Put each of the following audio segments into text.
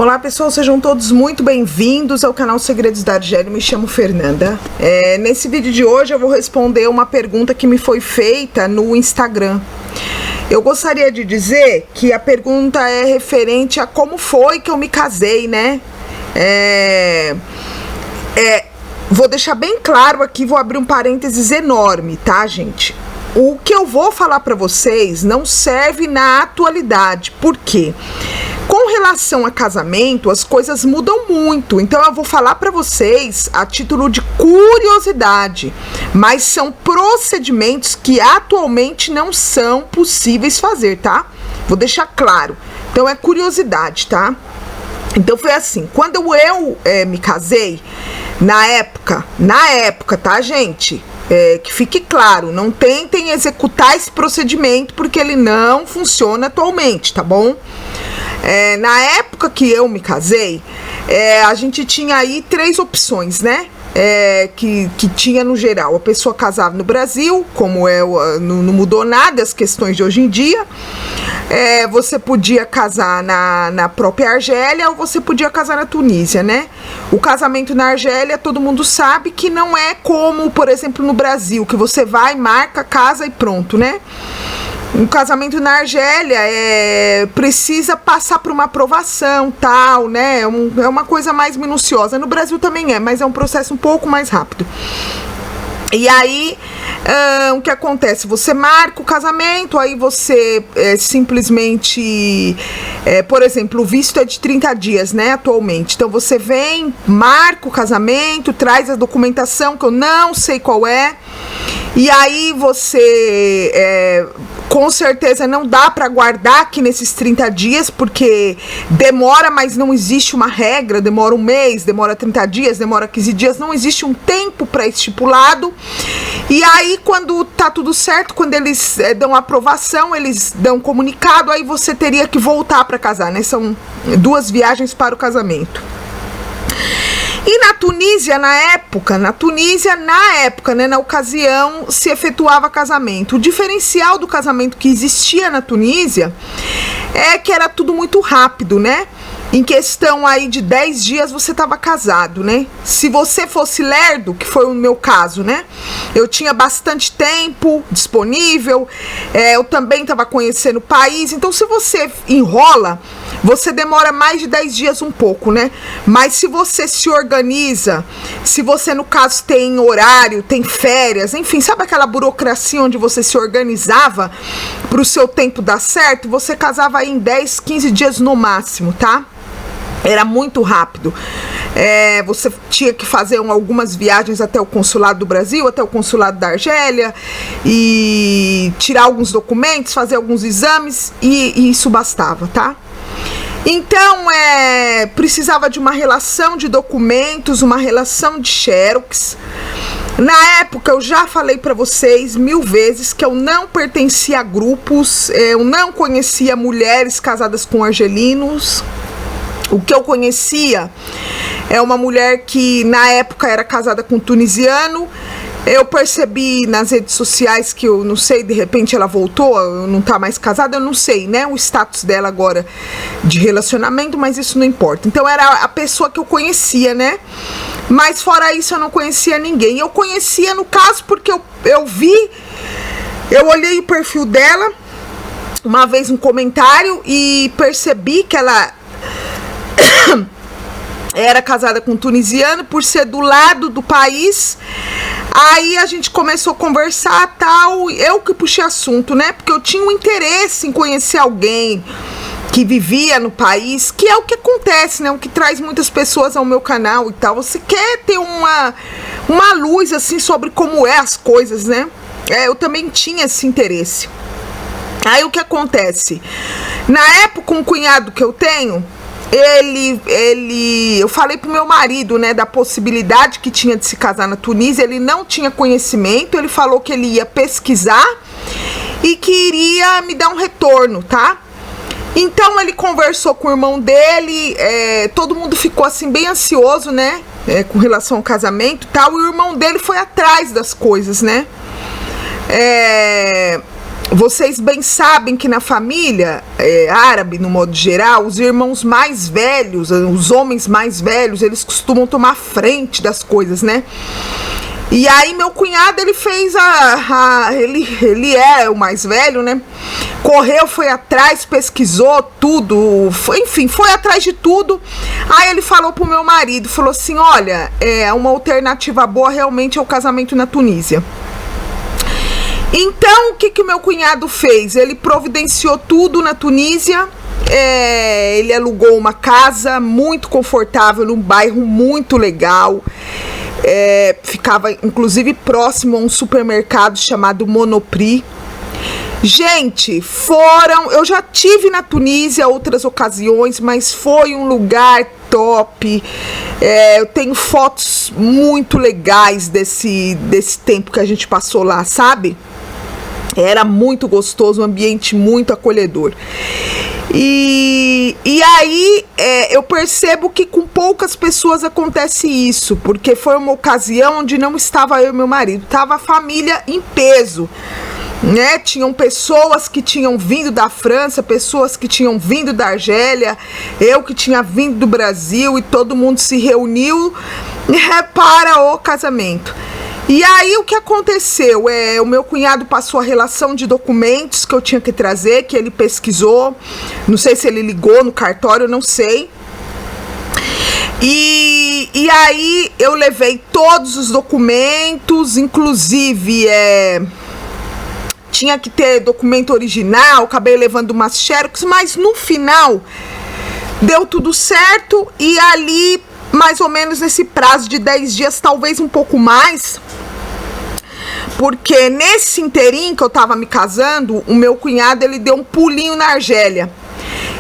Olá pessoal, sejam todos muito bem-vindos ao canal Segredos da Argélia. Me chamo Fernanda. Nesse vídeo de hoje eu vou responder uma pergunta que me foi feita no Instagram. Eu gostaria de dizer que a pergunta é referente a como foi que eu me casei, né? Vou deixar bem claro aqui, vou abrir um parênteses enorme, tá, gente? O que eu vou falar para vocês não serve na atualidade. Por quê? Com relação a casamento, as coisas mudam muito. Então eu vou falar para vocês a título de curiosidade, mas são procedimentos que atualmente não são possíveis fazer, tá? Vou deixar claro. Então é curiosidade, tá? Então foi assim, quando eu me casei, na época, tá, gente? Que fique claro, não tentem executar esse procedimento porque ele não funciona atualmente, tá bom? Na época que eu me casei, a gente tinha aí 3 opções, né? Que tinha no geral. A pessoa casava no Brasil, como não mudou nada as questões de hoje em dia. Você podia casar na própria Argélia ou você podia casar na Tunísia, né? O casamento na Argélia, todo mundo sabe que não é como, por exemplo, no Brasil, que você vai, marca, casa e pronto, né? Um casamento na Argélia precisa passar por uma aprovação, tal, né? É uma coisa mais minuciosa. No Brasil também mas é um processo um pouco mais rápido. E aí, o que acontece? Você marca o casamento, aí você simplesmente, por exemplo, o visto é de 30 dias, né, atualmente. Então você vem, marca o casamento, traz a documentação, que eu não sei qual é, e aí você, com certeza não dá para guardar aqui nesses 30 dias, porque demora, mas não existe uma regra, demora 1 mês, demora 30 dias, demora 15 dias, não existe um tempo pré-estipulado. E aí, quando tá tudo certo, quando eles dão aprovação, eles dão comunicado, aí você teria que voltar para casar, né? São 2 viagens para o casamento. E na Tunísia, na época, né, na ocasião, se efetuava casamento. O diferencial do casamento que existia na Tunísia é que era tudo muito rápido, né? Em questão aí de 10 dias você estava casado, né? Se você fosse lerdo, que foi o meu caso, né? Eu tinha bastante tempo disponível, eu também estava conhecendo o país. Então, se você enrola, você demora mais de 10 dias um pouco, né? Mas se você se organiza, se você, no caso, tem horário, tem férias, enfim, sabe aquela burocracia onde você se organizava para o seu tempo dar certo? Você casava aí em 10, 15 dias no máximo, tá? Era muito rápido. Você tinha que fazer algumas viagens até o consulado do Brasil, até o consulado da Argélia, e tirar alguns documentos, fazer alguns exames, e isso bastava, tá? Então, precisava de uma relação de documentos, uma relação de xerox. Na época, eu já falei para vocês 1000 vezes que eu não pertencia a grupos, eu não conhecia mulheres casadas com argelinos. O que eu conhecia é uma mulher que na época era casada com um tunisiano. Eu percebi nas redes sociais que eu não sei, de repente ela voltou, não tá mais casada, eu não sei, né? O status dela agora de relacionamento, mas isso não importa. Então era a pessoa que eu conhecia, né? Mas fora isso eu não conhecia ninguém. Eu conhecia no caso porque eu olhei o perfil dela, uma vez um comentário, e percebi que ela era casada com um tunisiano, por ser do lado do país. Aí a gente começou a conversar, tal, eu que puxei assunto, né? Porque eu tinha um interesse em conhecer alguém que vivia no país, que é o que acontece, né? O que traz muitas pessoas ao meu canal e tal. Você quer ter uma luz, assim, sobre como as coisas, né? Eu também tinha esse interesse. Aí o que acontece? Na época, um cunhado que eu tenho, eu falei pro meu marido, né, da possibilidade que tinha de se casar na Tunísia. Ele não tinha conhecimento, ele falou que ele ia pesquisar e que iria me dar um retorno, tá? Então ele conversou com o irmão dele, todo mundo ficou assim bem ansioso, né, com relação ao casamento e tal, e o irmão dele foi atrás das coisas, né? Vocês bem sabem que na família árabe, no modo geral, os irmãos mais velhos, os homens mais velhos, eles costumam tomar frente das coisas, né? E aí meu cunhado, ele fez ele é o mais velho, né? Correu, foi atrás, pesquisou tudo, foi atrás de tudo. Aí ele falou pro meu marido, falou assim, olha, uma alternativa boa realmente é o casamento na Tunísia. Então, o que o meu cunhado fez? Ele providenciou tudo na Tunísia. Ele alugou uma casa muito confortável, num bairro muito legal. Ficava, inclusive, próximo a um supermercado chamado Monoprix. Gente, eu já tive na Tunísia outras ocasiões, mas foi um lugar top. Eu tenho fotos muito legais desse tempo que a gente passou lá, sabe? Era muito gostoso, um ambiente muito acolhedor. E aí eu percebo que com poucas pessoas acontece isso, porque foi uma ocasião onde não estava eu e meu marido, estava a família em peso, né? Tinham pessoas que tinham vindo da França, pessoas que tinham vindo da Argélia, eu que tinha vindo do Brasil, e todo mundo se reuniu para o casamento. E aí o que aconteceu? O meu cunhado passou a relação de documentos que eu tinha que trazer, que ele pesquisou. Não sei se ele ligou no cartório, não sei. E aí eu levei todos os documentos, inclusive tinha que ter documento original, acabei levando umas xerox, mas no final deu tudo certo. E ali, mais ou menos nesse prazo de 10 dias, talvez um pouco mais, porque nesse inteirinho que eu tava me casando, o meu cunhado, ele deu um pulinho na Argélia.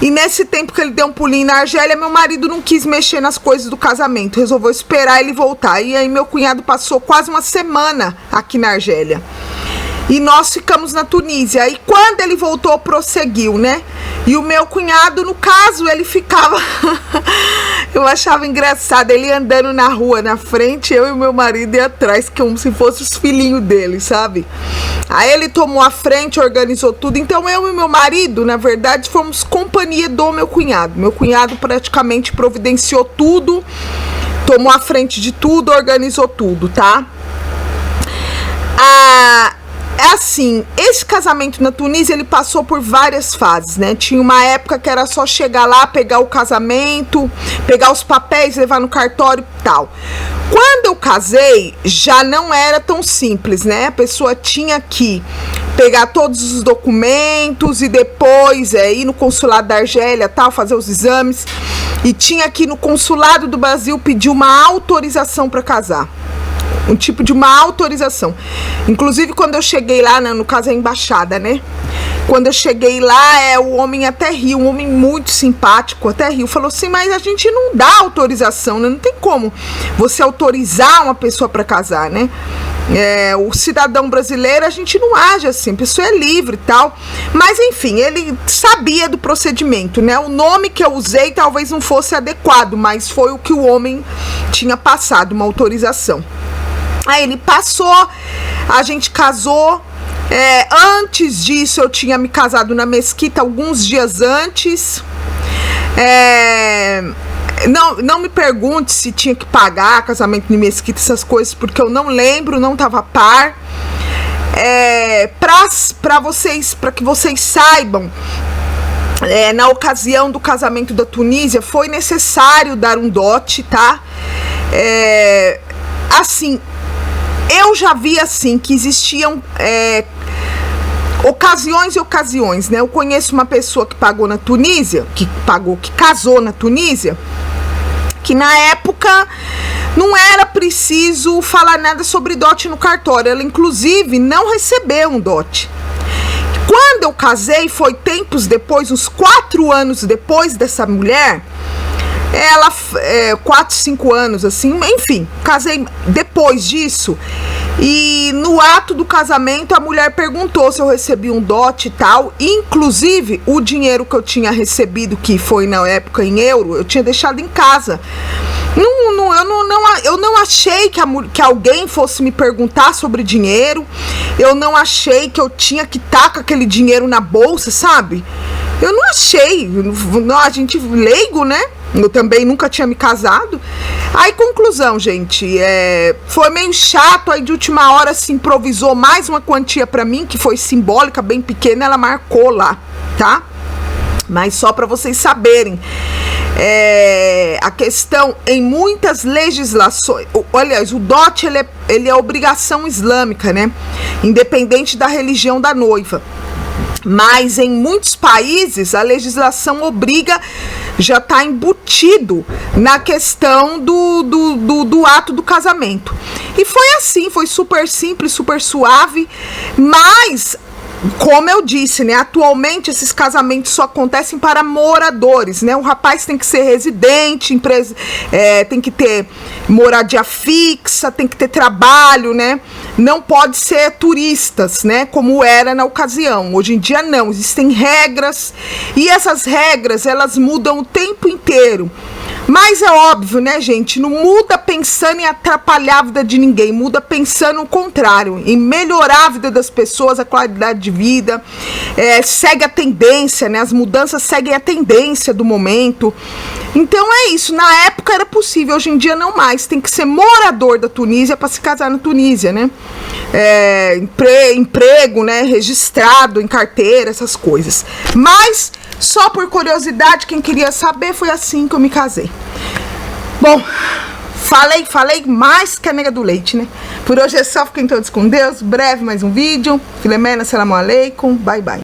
E nesse tempo que ele deu um pulinho na Argélia, meu marido não quis mexer nas coisas do casamento, resolveu esperar ele voltar. E aí meu cunhado passou quase uma semana aqui na Argélia. E nós ficamos na Tunísia. E quando ele voltou, prosseguiu, né? E o meu cunhado, no caso, ele ficava... Eu achava engraçado, ele andando na rua, na frente, eu e o meu marido ia atrás, como se fosse os filhinhos dele, sabe? Aí ele tomou a frente, organizou tudo. Então eu e meu marido, na verdade, fomos companhia do meu cunhado. Meu cunhado praticamente providenciou tudo, tomou a frente de tudo, organizou tudo, tá? Assim, esse casamento na Tunísia, ele passou por várias fases, né? Tinha uma época que era só chegar lá, pegar o casamento, pegar os papéis, levar no cartório e tal. Quando eu casei, já não era tão simples, né? A pessoa tinha que pegar todos os documentos e depois ir no consulado da Argélia, tal, fazer os exames. E tinha que ir no consulado do Brasil pedir uma autorização para casar. Um tipo de uma autorização. Inclusive, quando eu cheguei lá, no caso a embaixada, né? Quando eu cheguei lá, o homem até riu, um homem muito simpático, até riu. Falou assim, mas a gente não dá autorização, né? Não tem como você autorizar uma pessoa para casar, né? O cidadão brasileiro, a gente não age assim, a pessoa é livre e tal. Mas enfim, ele sabia do procedimento, né? O nome que eu usei talvez não fosse adequado, mas foi o que o homem tinha passado, uma autorização. Aí ele passou, a gente casou. Antes disso, eu tinha me casado na mesquita alguns dias antes. Não me pergunte se tinha que pagar casamento em mesquita, essas coisas, porque eu não lembro, não estava a par. Para que vocês saibam, na ocasião do casamento da Tunísia, foi necessário dar um dote, tá? Assim, eu já vi assim que existiam ocasiões e ocasiões, né? Eu conheço uma pessoa que pagou na Tunísia, que casou na Tunísia, que na época não era preciso falar nada sobre dote no cartório. Ela, inclusive, não recebeu um dote. Quando eu casei, foi tempos depois, uns 4 anos depois dessa mulher, ela, 4, 5 anos, assim, enfim, casei depois disso. E no ato do casamento, a mulher perguntou se eu recebi um dote e tal. Inclusive, o dinheiro que eu tinha recebido, que foi na época em euro, eu tinha deixado em casa. Eu não achei que alguém fosse me perguntar sobre dinheiro. Eu não achei que eu tinha que estar com aquele dinheiro na bolsa, sabe? Eu não achei. A gente leigo, né? Eu também nunca tinha me casado. Aí, conclusão, gente, foi meio chato. Aí, de última hora, se improvisou mais uma quantia pra mim, que foi simbólica, bem pequena. Ela marcou lá, tá? Mas só pra vocês saberem. A questão em muitas legislações, aliás, o dote ele é obrigação islâmica, né? Independente da religião da noiva. Mas em muitos países a legislação obriga, já está embutido na questão do ato do casamento. E foi assim, foi super simples, super suave, mas como eu disse, né, atualmente esses casamentos só acontecem para moradores, né? O rapaz tem que ser residente, tem que ter moradia fixa, tem que ter trabalho, né? Não pode ser turistas, né? Como era na ocasião. Hoje em dia não, existem regras e essas regras elas mudam o tempo inteiro. Mas é óbvio, né, gente? Não muda pensando em atrapalhar a vida de ninguém, muda pensando o contrário, em melhorar a vida das pessoas, a qualidade de vida. Segue a tendência, né? As mudanças seguem a tendência do momento. Então é isso. Na época era possível, hoje em dia não mais. Tem que ser morador da Tunísia para se casar na Tunísia, né? Emprego, né? Registrado em carteira, essas coisas. Mas só por curiosidade, quem queria saber, foi assim que eu me casei. Bom, falei mais que a nega do leite, né? Por hoje é só, fiquem todos com Deus. Breve mais um vídeo. Filemena, salam aleikum. Bye, bye.